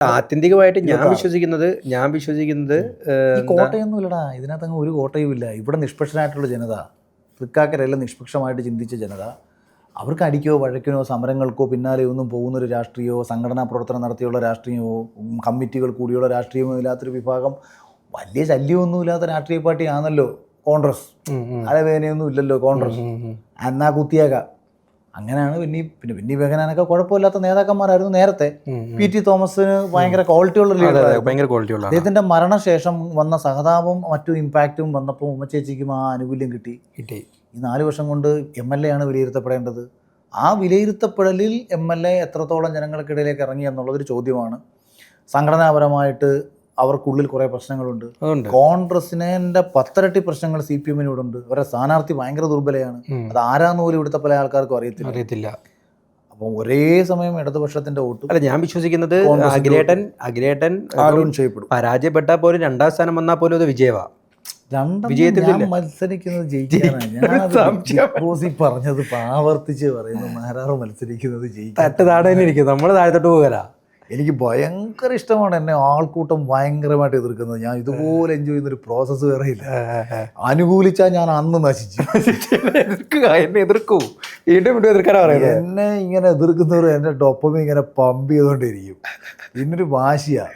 ആത്യന്തികമായിട്ട് ഞാൻ വിശ്വസിക്കുന്നത് ഈ കോട്ടയൊന്നും ഇല്ലടാ, ഇതിനകത്തങ്ങ് ഒരു കോട്ടയും ഇല്ല. ഇവിടെ നിഷ്പക്ഷനായിട്ടുള്ള ജനത, തൃക്കാക്കരയെല്ലാം നിഷ്പക്ഷമായിട്ട് ചിന്തിച്ച ജനത, അവർക്ക് അടിക്കോ വഴക്കിനോ സമരങ്ങൾക്കോ പിന്നാലെ ഒന്നും പോകുന്നൊരു രാഷ്ട്രീയമോ സംഘടനാ പ്രവർത്തനം നടത്തിയുള്ള രാഷ്ട്രീയമോ കമ്മിറ്റികൾ കൂടിയുള്ള രാഷ്ട്രീയമോ ഇല്ലാത്തൊരു വിഭാഗം, വലിയ ശല്യമൊന്നും ഇല്ലാത്ത രാഷ്ട്രീയ പാർട്ടിയാണല്ലോ കോൺഗ്രസ്. അലവേനയൊന്നും ഇല്ലല്ലോ കോൺഗ്രസ്, എന്നാ കുത്തിയേക്കാം. അങ്ങനെയാണ് പിന്നെ ബെഹനാനൊക്കെ കുഴപ്പമില്ലാത്ത നേതാക്കന്മാരായിരുന്നു നേരത്തെ. പി.ടി. തോമസിന് ഭയങ്കര ക്വാളിറ്റിയുള്ള ലീഡർ. അദ്ദേഹത്തിന്റെ മരണശേഷം വന്ന സഹതാപം മറ്റു ഇമ്പാക്റ്റും വന്നപ്പോൾ ഉമ്മച്ചേച്ചിക്കും ആ ആനുകൂല്യം കിട്ടി. ഈ 4 വർഷം കൊണ്ട് MLA ആണ് വിലയിരുത്തപ്പെടേണ്ടത്. ആ വിലയിരുത്തപ്പെടലിൽ MLA എത്രത്തോളം ജനങ്ങൾക്കിടയിലേക്ക് ഇറങ്ങി എന്നുള്ളതൊരു ചോദ്യമാണ്. സംഘടനാപരമായിട്ട് അവർക്കുള്ളിൽ കുറേ പ്രശ്നങ്ങളുണ്ട്. കോൺഗ്രസിനെ 10 ഇരട്ടി പ്രശ്നങ്ങൾ CPM-ന് ഉണ്ട്. അവരുടെ സ്ഥാനാർത്ഥി ഭയങ്കര ദുർബലയാണ്. അത് ആരാന്ന് പോലും ഇവിടുത്തെ പല ആൾക്കാർക്കും അറിയത്തില്ല. അപ്പം ഒരേ സമയം ഇടതുപക്ഷത്തിന്റെ വോട്ട്. അല്ല, ഞാൻ വിശ്വസിക്കുന്നത് അഖിലേട്ടൻ പരാജയപ്പെട്ടാൽ പോലും 2ാം സ്ഥാനം വന്നാൽ പോലും അത് വിജയവാ. ഞാൻ മത്സരിക്കുന്നത് ജയിക്കാനാണ്. പറഞ്ഞത് ആവർത്തിച്ച് പറയുന്നു. മാരാറ് മത്സരിക്കുന്നത് ജയിക്കും. നമ്മള് താഴത്തോട്ട് പോകല. എനിക്ക് ഭയങ്കര ഇഷ്ടമാണ് എന്നെ ആൾക്കൂട്ടം ഭയങ്കരമായിട്ട് എതിർക്കുന്നത്. ഞാൻ ഇതുപോലെ എൻജോയ് ചെയ്യുന്നൊരു പ്രോസസ്സ് വേറെ ഇല്ല. അനുകൂലിച്ചാൽ ഞാൻ അന്ന് നശിച്ചു. എന്നെ എതിർക്കൂ, വീണ്ടും എതിർക്കാനാ പറയുന്നത്. എന്നെ ഇങ്ങനെ എതിർക്കുന്നവർ എൻ്റെ ഡോപ്പമി ഇങ്ങനെ പമ്പ് ചെയ്തുകൊണ്ടിരിക്കും. പിന്നൊരു വാശിയാണ്.